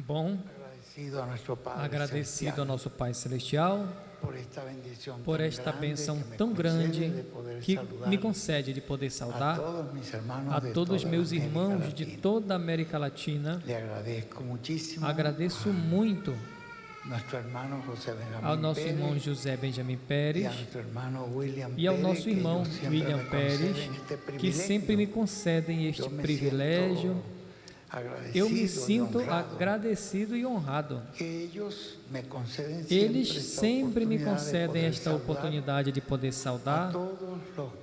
bom, agradecido ao nosso Pai Celestial por esta bênção tão grande que me concede de poder saudar a todos os meus irmãos de toda a América Latina. Agradeço muito ao nosso irmão José Benjamin Pérez e ao nosso irmão William Pérez, que sempre me concedem este privilégio. Eu me sinto agradecido e honrado. Eles sempre me concedem esta oportunidade de poder saudar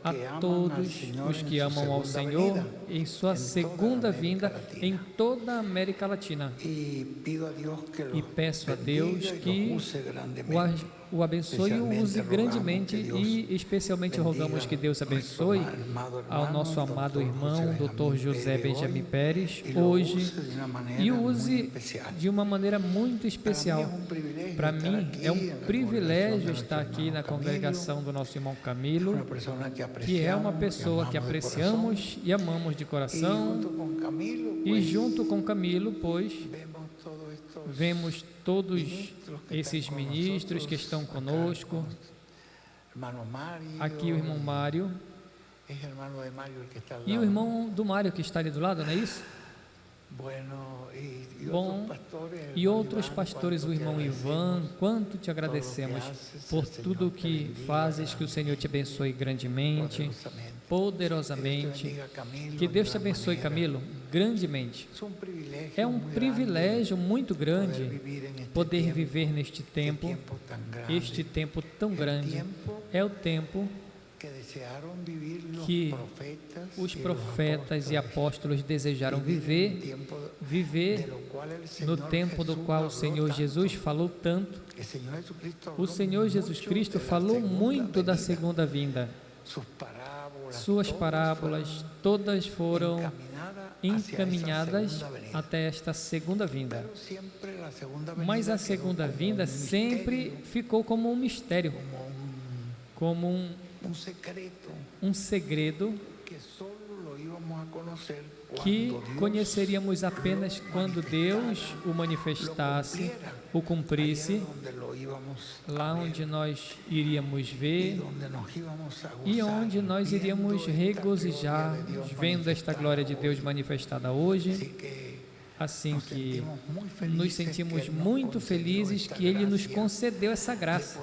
a todos os que amam ao Senhor em sua segunda vinda em toda a América Latina. E peço a Deus que o abençoe e o use grandemente, e especialmente rogamos que Deus abençoe ao nosso amado irmão Dr. José Benjamin Pérez hoje, e o use de uma maneira muito especial. Para mim é um privilégio estar aqui na congregação do nosso irmão Camilo, que é uma pessoa que apreciamos e amamos de coração, e junto com Camilo, pois, vemos todos esses ministros que estão conosco. Aqui o irmão Mário, e o irmão do Mário que está ali do lado, não é isso? Bom, e outros pastores, o irmão Ivan, quanto te agradecemos por tudo que fazes, que o Senhor te abençoe grandemente, poderosamente, que Deus te abençoe, Camilo, grandemente. É um privilégio muito grande poder viver neste tempo, este tempo tão grande. É o tempo que os profetas e apóstolos desejaram viver no tempo do qual o Senhor Jesus falou tanto. O Senhor Jesus Cristo falou muito da segunda vinda. Suas parábolas todas foram encaminhadas até esta segunda vinda. Mas a segunda vinda sempre ficou como um mistério, como um segredo que conheceríamos apenas quando Deus o manifestasse, o cumprisse, lá onde nós iríamos ver e onde nós iríamos regozijar vendo esta glória de Deus manifestada hoje. Assim que nos sentimos muito felizes que Ele nos concedeu essa graça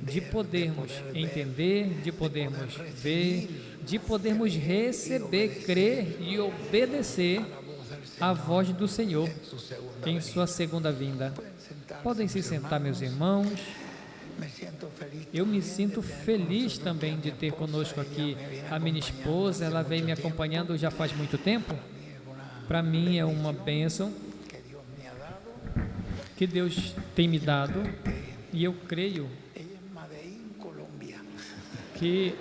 de podermos entender, de podermos ver, de podermos receber, crer e obedecer à voz do Senhor em sua segunda vinda. Podem se sentar, meus irmãos. Eu me sinto feliz também de ter conosco aqui a minha esposa. Ela vem me acompanhando já faz muito tempo. Para mim é uma bênção que Deus tem me dado, e eu creio que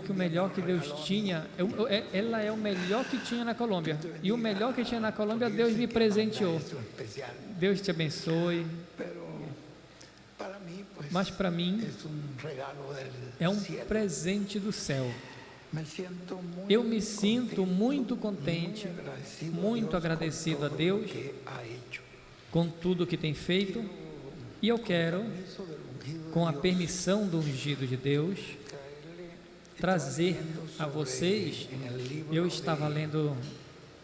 o melhor que Deus tinha, ela é o melhor que tinha na Colômbia, e o melhor que tinha na Colômbia Deus me presenteou. Deus te abençoe. Mas para mim é um presente do céu. Eu me sinto muito contente, muito agradecido a Deus com tudo que tem feito, e eu quero, com a permissão do ungido de Deus, trazer a vocês. Eu estava lendo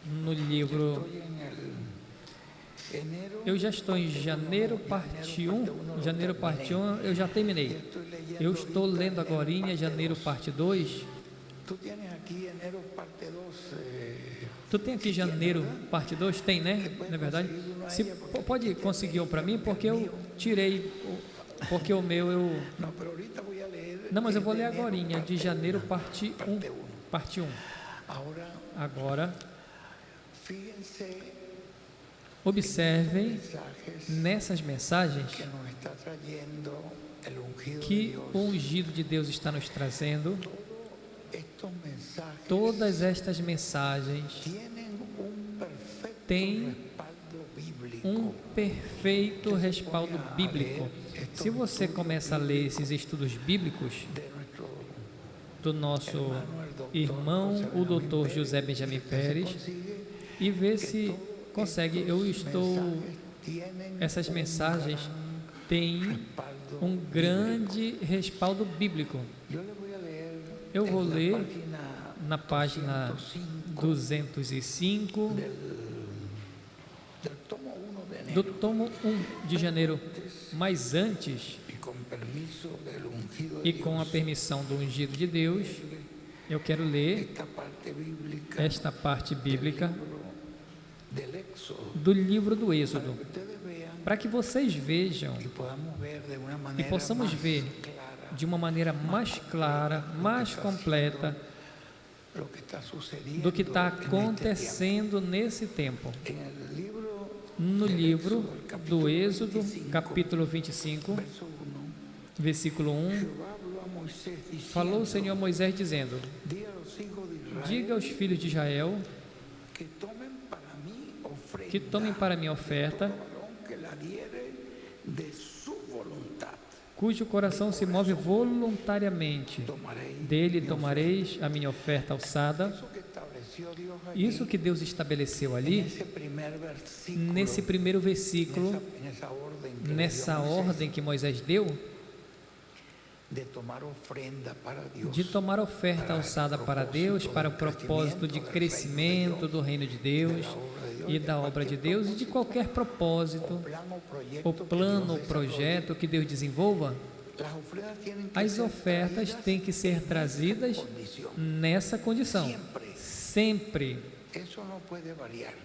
no livro, eu já estou em Janeiro, parte 1. Janeiro, parte 1, eu já terminei. Eu estou lendo agora em Janeiro, parte 2. Tu tem aqui Janeiro, parte 2? Tem, né? Não é verdade? Se pode conseguir um para mim, porque eu tirei, porque o meu eu... Não, mas eu vou ler agora de Janeiro, parte 1. Parte 1. Agora, observem nessas mensagens que o ungido de Deus está nos trazendo. Todas estas mensagens têm um perfeito respaldo bíblico. Se você começa a ler esses estudos bíblicos do nosso irmão, o Dr. José Benjamin Pérez, e ver se consegue. Essas mensagens têm um grande respaldo bíblico. Eu vou ler na página 205 do tomo 1 de janeiro, mas antes, e com a permissão do ungido de Deus, eu quero ler esta parte bíblica do livro do Êxodo, para que vocês vejam e possamos ver de uma maneira mais clara, mais completa, do que está acontecendo nesse tempo. No livro do Êxodo, capítulo 25, versículo 1, falou o Senhor a Moisés dizendo: diga aos filhos de Israel que tomem para mim oferta, cujo coração se move voluntariamente. Dele tomareis a minha oferta alçada. Isso que Deus estabeleceu ali, nesse primeiro versículo, nessa ordem que Moisés deu, de tomar oferta alçada para Deus, para o propósito de crescimento do reino de Deus e da obra de Deus, e de qualquer propósito, o plano, o projeto que Deus desenvolva. As ofertas têm que ser trazidas nessa condição, sempre.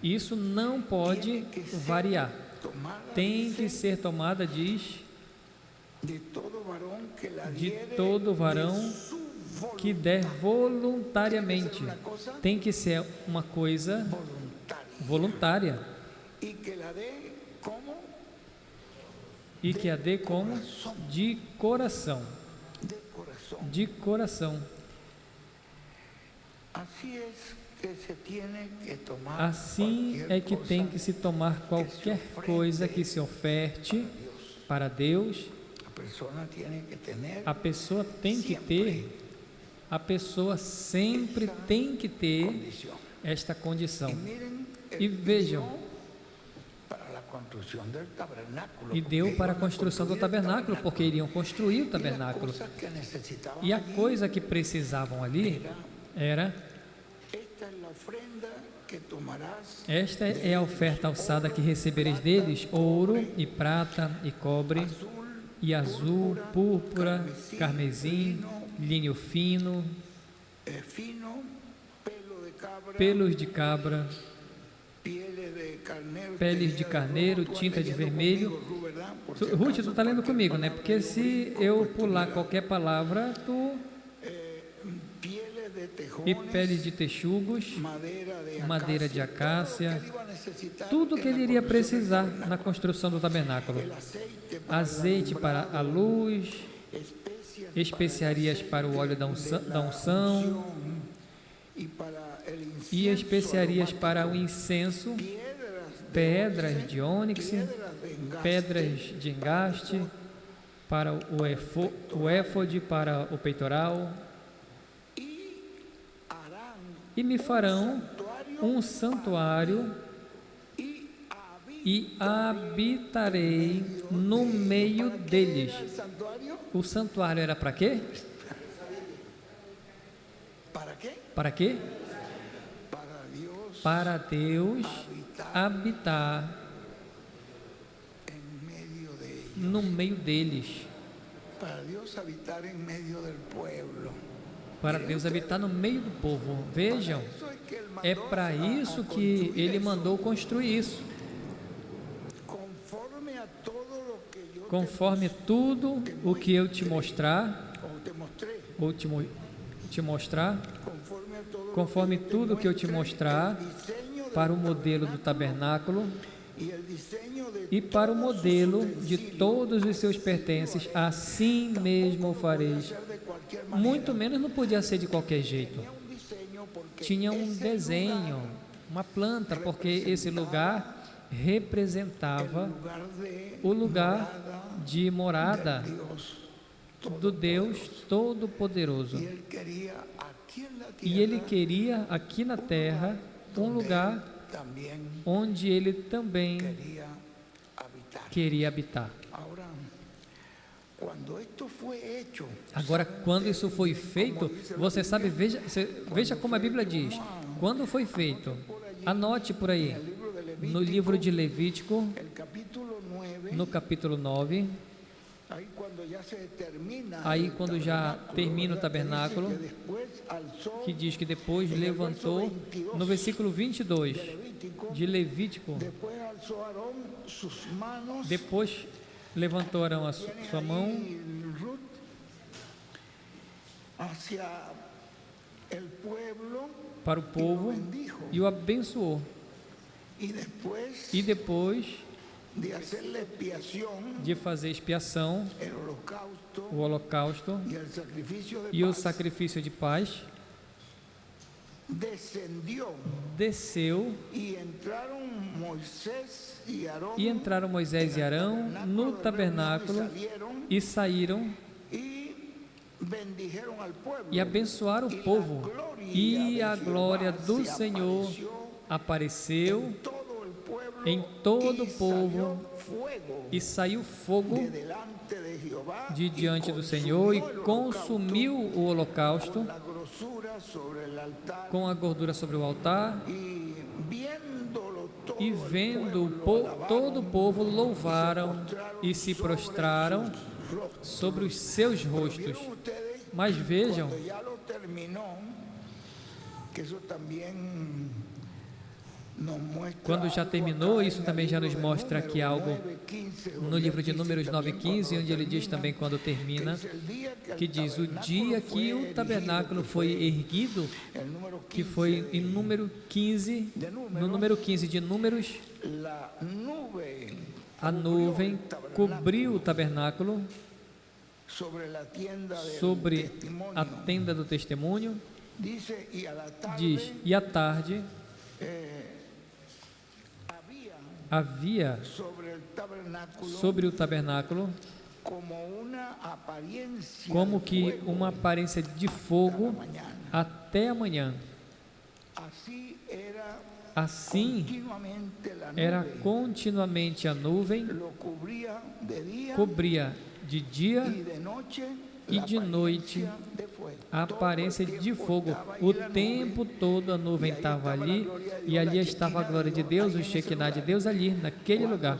Isso não pode variar. Tem que ser tomada, diz, de todo varão que der voluntariamente. Tem que ser uma coisa voluntária. E que a dê como? De coração. De coração. Assim é que tem que se tomar qualquer coisa que se oferte para Deus. A pessoa tem que ter, a pessoa sempre tem que ter esta condição. E vejam, e deu para a construção do tabernáculo, porque iriam construir o tabernáculo. E a coisa que precisavam ali era: esta é a oferta alçada que recebereis deles: ouro e prata e cobre e azul, púrpura, carmesim, linho fino, pelos de cabra, peles de carneiro, tinta de vermelho. Ruth, tu está lendo comigo, né? Porque se eu pular qualquer palavra, e peles de texugos, madeira de acácia, tudo que ele iria precisar na construção do tabernáculo: azeite para a luz, especiarias para o óleo da unção e especiarias para o incenso, pedras de ônix, pedras de engaste para o éfode, para o peitoral. E me farão um santuário e habitarei no meio deles. O santuário era para quê? Para quê? Para Deus habitar no meio deles. Para Deus habitar em meio do povo. Para Deus habitar no meio do povo. Vejam, é para isso que Ele mandou construir isso. Conforme tudo o que eu te mostrar, ou te mostrar, conforme tudo o que eu te mostrar, para o modelo do tabernáculo e para o modelo de todos os seus pertences, assim mesmo o fareis. Muito menos não podia ser de qualquer jeito. Tinha um desenho, uma planta, porque esse lugar representava o lugar de morada do Deus Todo-Poderoso. E ele queria aqui na terra um lugar onde ele também queria habitar. Agora, quando isso foi feito, você sabe, veja como a Bíblia diz. Quando foi feito, anote por aí, no livro de Levítico, no capítulo 9, aí quando já termina o tabernáculo, que diz que depois levantou, no versículo 22 de Levítico, depois levantou Arão a sua mão para o povo e o abençoou. E depois de fazer expiação, o holocausto e o sacrifício de paz, desceu e entraram Moisés e Arão no tabernáculo e saíram e abençoaram o povo, e a glória do Senhor apareceu em todo o povo, e saiu fogo de diante do Senhor e consumiu o holocausto com a gordura sobre o altar. E vendo todo o povo, louvaram e se prostraram sobre os seus rostos. Mas vejam, quando já terminou, isso também já nos mostra aqui algo no livro de Números 9:15, onde ele diz também, quando termina, que diz: o dia que o tabernáculo foi erguido, que foi em número 15, no número 15 de Números, a nuvem cobriu o tabernáculo sobre a tenda do testemunho. Diz, e à tarde havia sobre o tabernáculo como que uma aparência de fogo até amanhã. Assim era continuamente a nuvem, cobria de dia e de noite a aparência de fogo. O tempo todo a nuvem estava ali, e ali estava a glória de Deus, o Shekinah de Deus ali, naquele lugar.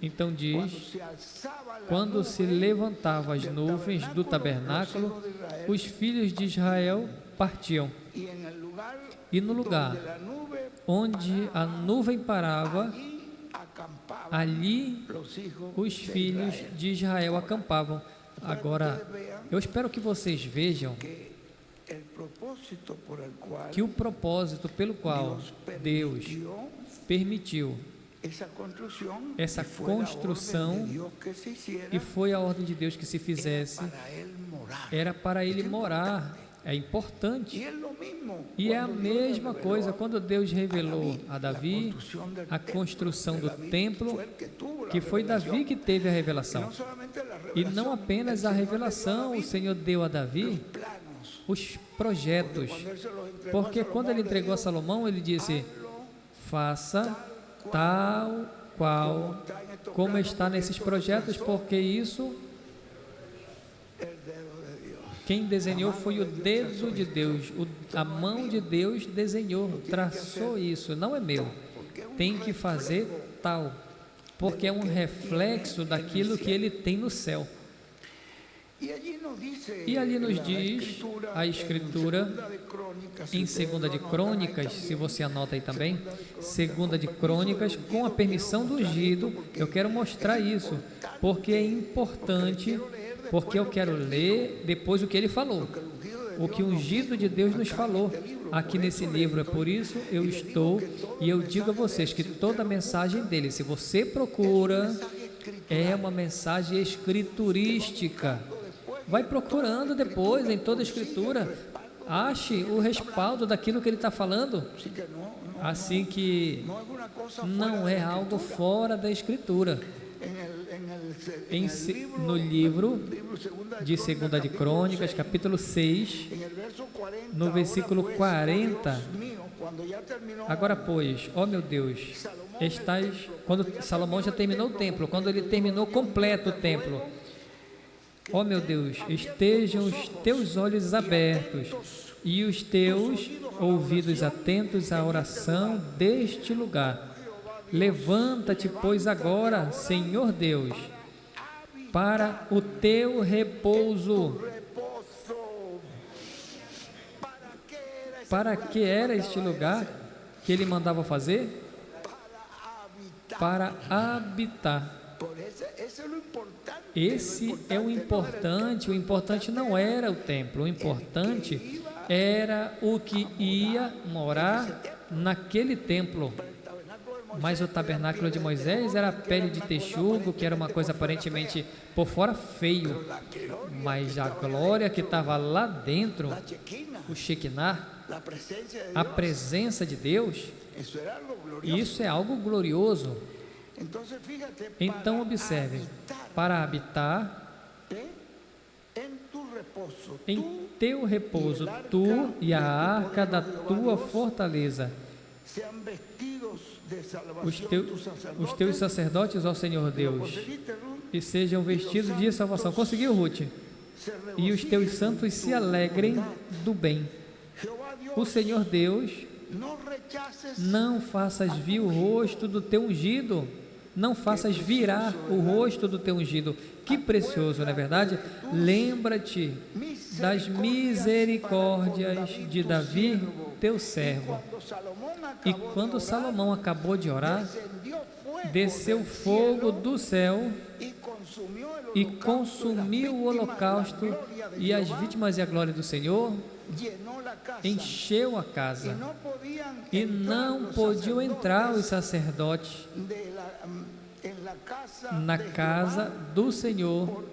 Então diz, quando se levantavam as nuvens do tabernáculo, os filhos de Israel partiam. E no lugar onde a nuvem parava, ali os filhos de Israel acampavam. Agora, eu espero que vocês vejam que o propósito pelo qual Deus permitiu essa construção, e foi a ordem de Deus que se fizesse, era para ele morar. É importante. E é a mesma coisa quando Deus revelou a Davi a construção do templo, que foi Davi que teve a revelação. E não apenas a revelação, o Senhor deu a Davi os projetos. Porque quando ele entregou a Salomão, ele disse: faça tal qual como está nesses projetos, porque isso quem desenhou foi o dedo de Deus, a mão de Deus desenhou, traçou isso, não é meu. Tem que fazer tal, porque é um reflexo daquilo que ele tem no céu. E ali nos diz a Escritura, em 2 de Crônicas, se você anota aí também, 2 de Crônicas, com a permissão do ungido. Eu quero mostrar isso, porque é importante, porque eu quero ler depois o que ele falou, o que o ungido de Deus nos falou aqui nesse livro. É por isso eu estou, e eu digo a vocês que toda a mensagem dele, se você procura, é uma mensagem escriturística. Vai procurando depois em toda a Escritura, ache o respaldo daquilo que ele está falando, assim que não é algo fora da Escritura. no livro de 2 de Crônicas, capítulo 6, no versículo 40. Agora, pois, ó meu Deus, quando Salomão já terminou o templo, quando ele terminou completo o templo, ó meu Deus, estejam os teus olhos abertos e os teus ouvidos atentos à oração deste lugar. Levanta-te, pois, agora, Senhor Deus, para o teu repouso. Para que era este lugar que ele mandava fazer? Para habitar. Esse é o importante. O importante não era o templo, o importante era o que ia morar naquele templo. Mas o tabernáculo de Moisés era pele de texugo, que era uma coisa aparentemente por fora feio, mas a glória que estava lá dentro, o Shekinah, a presença de Deus, isso é algo glorioso. Então observe, para habitar em teu repouso, tu e a arca da tua fortaleza, os teus sacerdotes, ó Senhor Deus, e sejam vestidos de salvação. Conseguiu, Ruth? E os teus santos se alegrem do bem. O Senhor Deus, não faças vir o rosto do teu ungido, não faças virar o rosto do teu ungido. Que precioso, não é verdade? Lembra-te das misericórdias de Davi, teu servo. E quando Salomão acabou de orar, desceu fogo do céu e consumiu o holocausto e as vítimas, e a glória do Senhor encheu a casa, e não podiam entrar os sacerdotes na casa do Senhor,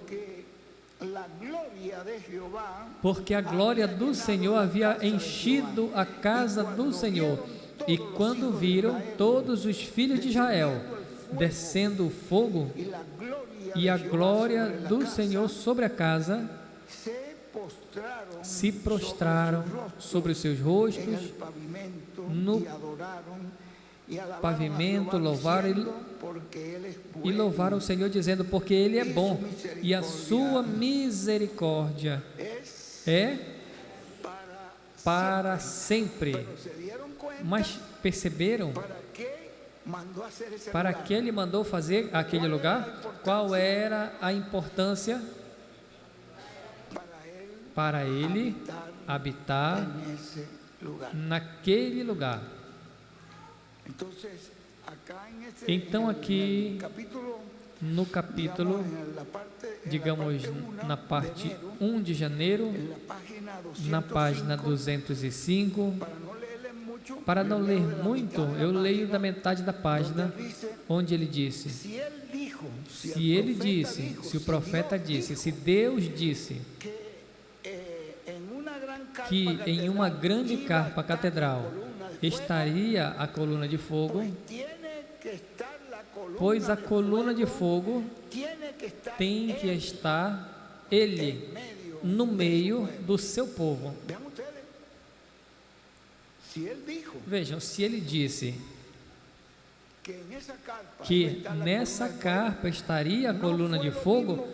porque a glória do Senhor havia enchido a casa do Senhor. E quando viram todos os filhos de Israel descendo o fogo e a glória do Senhor sobre a casa, se prostraram sobre os seus rostos no pavimento, louvaram o Senhor, dizendo: porque Ele é bom e a sua misericórdia é para sempre. Mas perceberam para que Ele mandou fazer aquele lugar? Qual era a importância? Para Ele habitar naquele lugar. Então aqui no capítulo, digamos, na parte 1 de janeiro, na página 205, para não ler muito, eu leio da metade da página, onde ele disse: se ele disse, se o profeta disse, se Deus disse que em uma grande carpa catedral estaria a coluna de fogo, pois a coluna de fogo tem que estar Ele no meio do seu povo. Vejam, se Ele disse que nessa carpa estaria a coluna de fogo,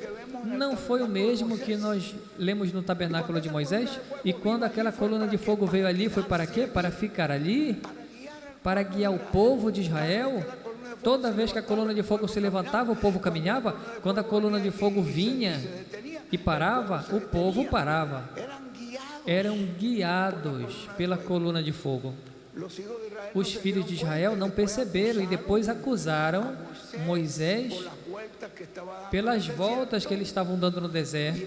não foi o mesmo que nós lemos no tabernáculo de Moisés? E quando aquela coluna de fogo veio ali, foi para quê? Para ficar ali? Para guiar o povo de Israel? Toda vez que a coluna de fogo se levantava, o povo caminhava. Quando a coluna de fogo vinha e parava, o povo parava. Eram guiados pela coluna de fogo. Os filhos de Israel não perceberam e depois acusaram Moisés pelas voltas que eles estavam dando no deserto,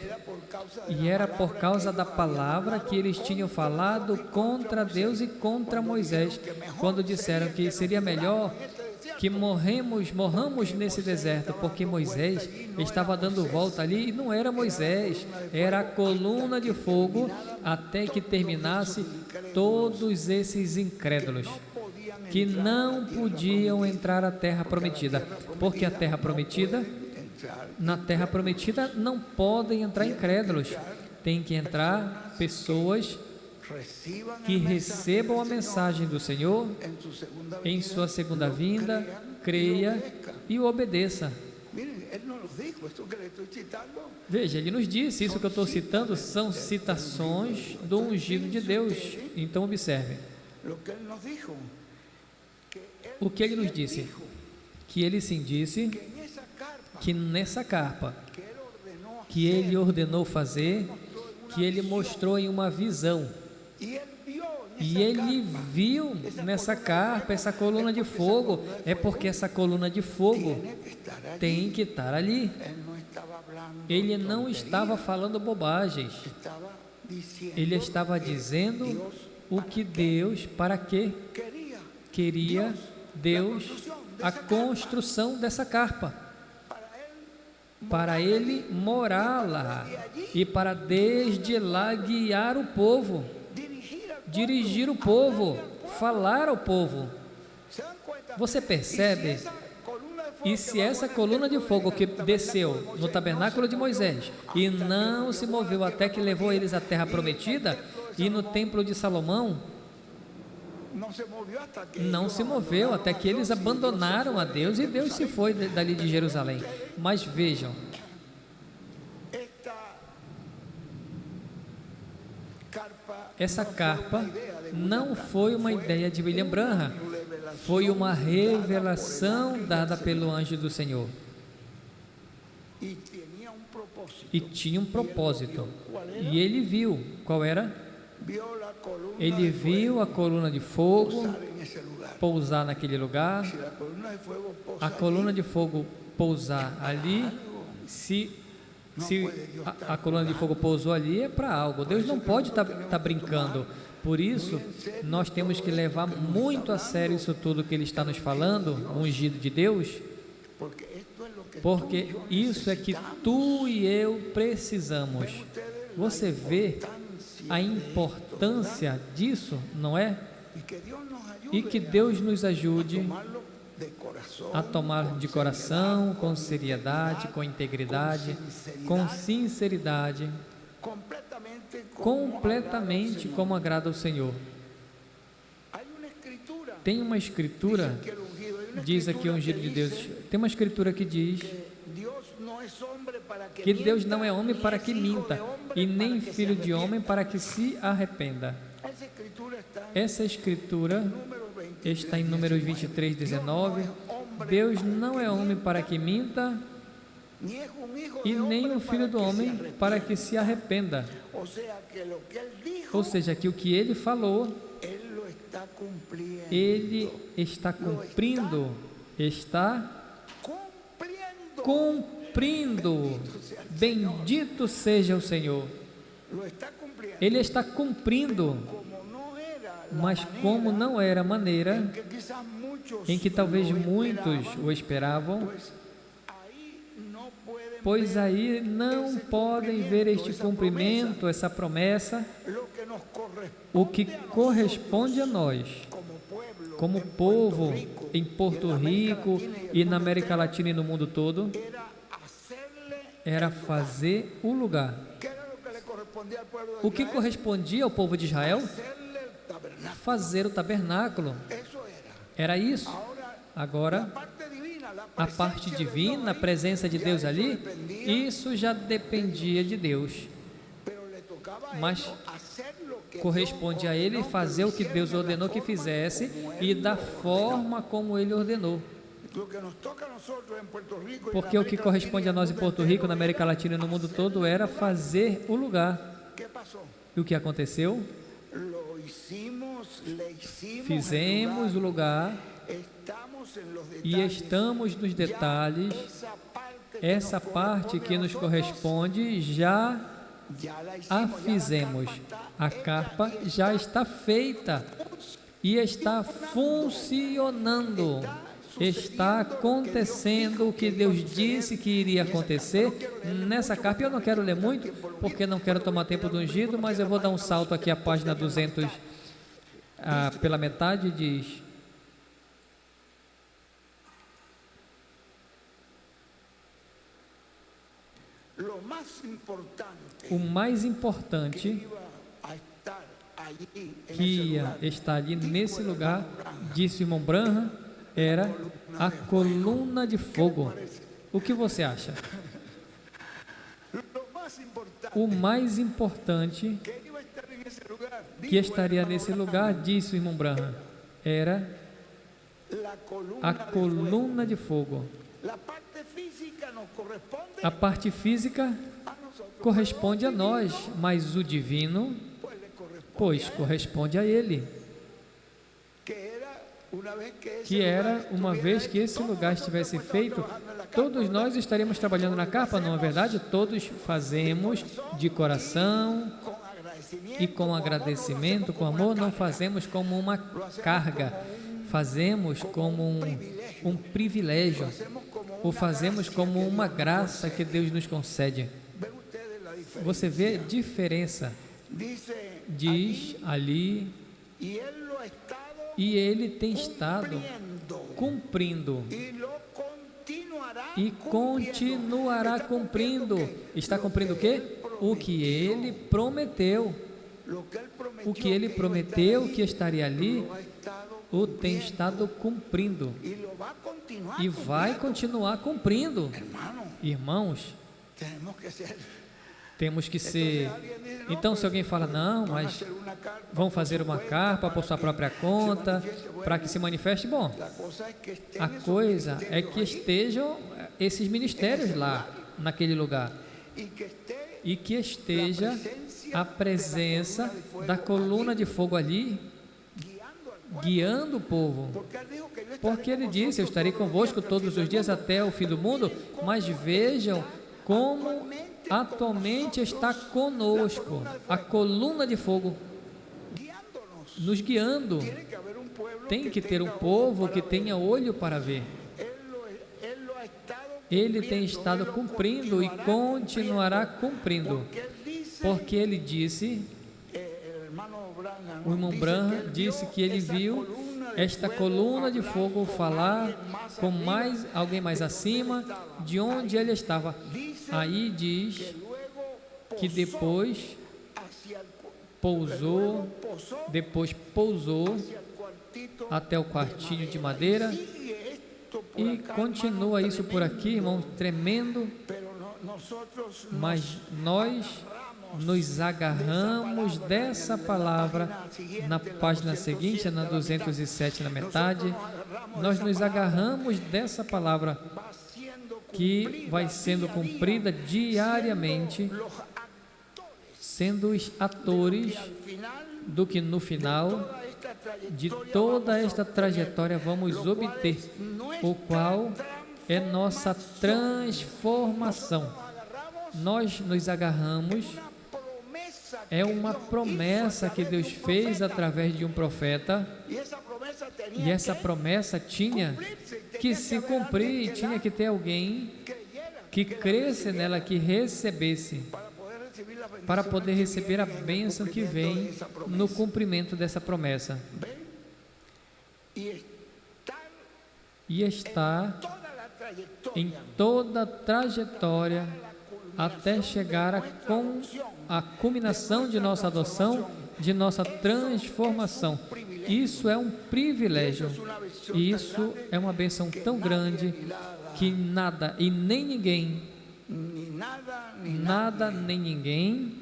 e era por causa da palavra que eles tinham falado contra Deus e contra Moisés, quando disseram que seria melhor que morramos nesse deserto, porque Moisés estava dando volta ali, e não era Moisés, era a coluna de fogo, até que terminasse todos esses incrédulos, que não podiam entrar à terra prometida, porque a terra prometida Na terra prometida não podem entrar incrédulos. Tem que entrar pessoas que recebam a mensagem do Senhor em sua segunda vinda, creia e o obedeça. Veja, ele nos disse, isso que eu estou citando são citações do ungido de Deus. Então observe. O que ele nos disse? Que ele sim disse que nessa carpa que ele ordenou fazer, que ele mostrou em uma visão, e ele viu nessa carpa essa coluna de fogo, é porque essa coluna de fogo tem que estar ali. Ele não estava falando bobagens, ele estava dizendo o que Deus, para que queria Deus a construção dessa carpa, para ele morar lá e para desde lá guiar o povo, dirigir o povo, falar ao povo. Você percebe? E se essa coluna de fogo que desceu no tabernáculo de Moisés e não se moveu até que levou eles à terra prometida, e no templo de Salomão não se moveu até que eles abandonaram a Deus e Deus se foi dali de Jerusalém. Mas vejam, essa carpa não foi uma ideia de William Branham, foi uma revelação dada pelo anjo do Senhor. E tinha um propósito. E ele viu, qual era? Ele viu a coluna de fogo pousar naquele lugar. A coluna de fogo pousar ali, se a coluna de fogo pousou ali, é para algo. Deus não pode estar brincando. Por isso, nós temos que levar muito a sério isso tudo que Ele está nos falando, o ungido de Deus, porque isso é que tu e eu precisamos. Você vê a importância disso, não é? E que Deus nos ajude a tomar de coração, com seriedade, com integridade, com sinceridade, completamente como agrada ao Senhor. Tem uma escritura, diz aqui o ungido de Deus, tem uma escritura que diz que Deus não é homem para que minta, e nem filho de homem para que se arrependa. Essa escritura está em Números 23, 19. Deus não é homem para que minta, e nem o filho do homem para que se arrependa. Ou seja, que o que ele falou, ele está cumprindo, bendito seja o Senhor. Ele está cumprindo, mas como não era a maneira em que talvez muitos o esperavam, pois aí não podem ver este cumprimento, essa promessa, o que corresponde a nós, como povo em Porto Rico e na América Latina e no mundo todo, era fazer o lugar. O que correspondia ao povo de Israel? Fazer o tabernáculo. Era isso. Agora, a parte divina, a presença de Deus ali, isso já dependia de Deus. Mas corresponde a ele fazer o que Deus ordenou que fizesse e da forma como ele ordenou. Porque o que corresponde a nós em Porto Rico, na América Latina e no mundo todo era fazer o lugar. E o que aconteceu? Fizemos o lugar e estamos nos detalhes. Essa parte que nos corresponde já a fizemos. A carpa já está feita e está funcionando. Está acontecendo o que Deus disse que iria acontecer nessa carpa. Eu não quero ler muito, porque não quero tomar tempo do ungido, mas eu vou dar um salto aqui à página 200, pela metade, diz: O mais importante que ia estar ali nesse lugar, disse o irmão Branham, era a coluna de fogo. O que você acha? O mais importante que estaria nesse lugar, disse o irmão Branham, era a coluna de fogo. A parte física corresponde a nós, mas o divino, pois, corresponde a Ele. Que era, uma vez que esse lugar estivesse feito, todos nós estaríamos trabalhando na capa, não é verdade? Todos fazemos de coração e com agradecimento, com amor, não fazemos como uma carga, fazemos como um privilégio, ou fazemos como uma graça que Deus nos concede. Você vê a diferença? Diz ali, e Ele tem estado cumprindo e continuará cumprindo. Está cumprindo o quê? O que Ele prometeu. O que Ele prometeu que estaria ali, o tem estado cumprindo e vai continuar cumprindo. Irmãos, temos que ser. Então, se alguém fala, não, mas vão fazer uma carpa por sua própria conta, para que se manifeste, bom, a coisa é que estejam esses ministérios lá, naquele lugar, e que esteja a presença da coluna de fogo ali, guiando o povo, porque Ele disse, eu estarei convosco todos os dias até o fim do mundo, mas vejam como atualmente está conosco a coluna de fogo, nos guiando. Tem que ter um povo que tenha olho para ver. Ele tem estado cumprindo e continuará cumprindo, porque Ele disse, o irmão Branham disse que ele viu esta coluna de fogo falar com alguém mais acima de onde ele estava. Aí diz que depois pousou até o quartinho de madeira e continua isso por aqui, irmão, tremendo, mas nós nos agarramos dessa palavra na página seguinte, na 207, na metade, nós nos agarramos dessa palavra que vai sendo cumprida diariamente, sendo os atores do que no final de toda esta trajetória vamos obter, o qual é nossa transformação. Nós nos agarramos, é uma promessa que Deus fez através de um profeta, e essa promessa tinha que se cumprir, tinha que ter alguém que cresce nela, que recebesse, para poder receber a bênção que vem no cumprimento dessa promessa. E está em toda a trajetória até chegar a culminação de nossa adoção, de nossa transformação. Isso é um privilégio, e isso é uma bênção tão grande que nada e nem ninguém, nada nem ninguém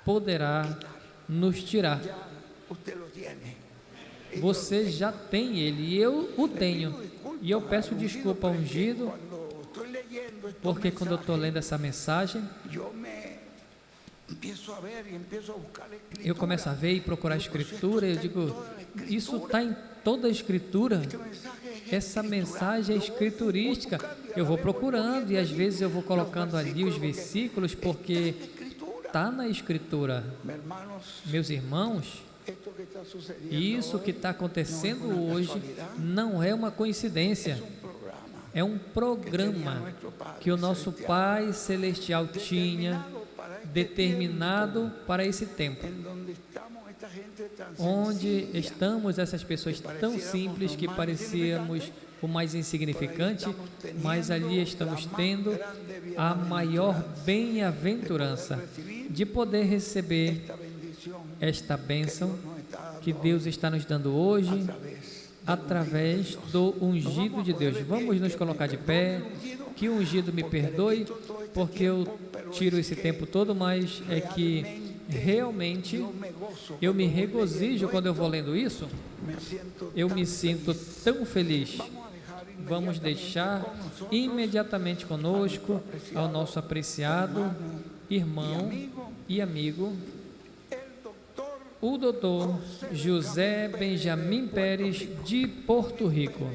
poderá nos tirar. Você já tem ele, e eu o tenho, e eu peço desculpa ao ungido, porque quando eu estou lendo essa mensagem, eu começo a ver e procurar a Escritura, e eu digo, isso está em toda a Escritura, essa mensagem é escriturística. Eu vou procurando, e às vezes eu vou colocando ali os versículos, porque está na Escritura. Meus irmãos, isso que está acontecendo hoje não é uma coincidência, é um programa que o nosso Pai Celestial tinha determinado para esse tempo, onde estamos essas pessoas tão simples que parecíamos o mais insignificante, mas ali estamos tendo a maior bem-aventurança de poder receber esta bênção que Deus está nos dando hoje, através do ungido de Deus. Vamos nos colocar de pé, que o ungido me perdoe, porque eu tiro esse tempo todo, mas é que realmente eu me regozijo quando eu vou lendo isso, eu me sinto tão feliz. Vamos deixar imediatamente conosco ao nosso apreciado irmão e amigo, o doutor José Benjamin Pérez, de Porto Rico.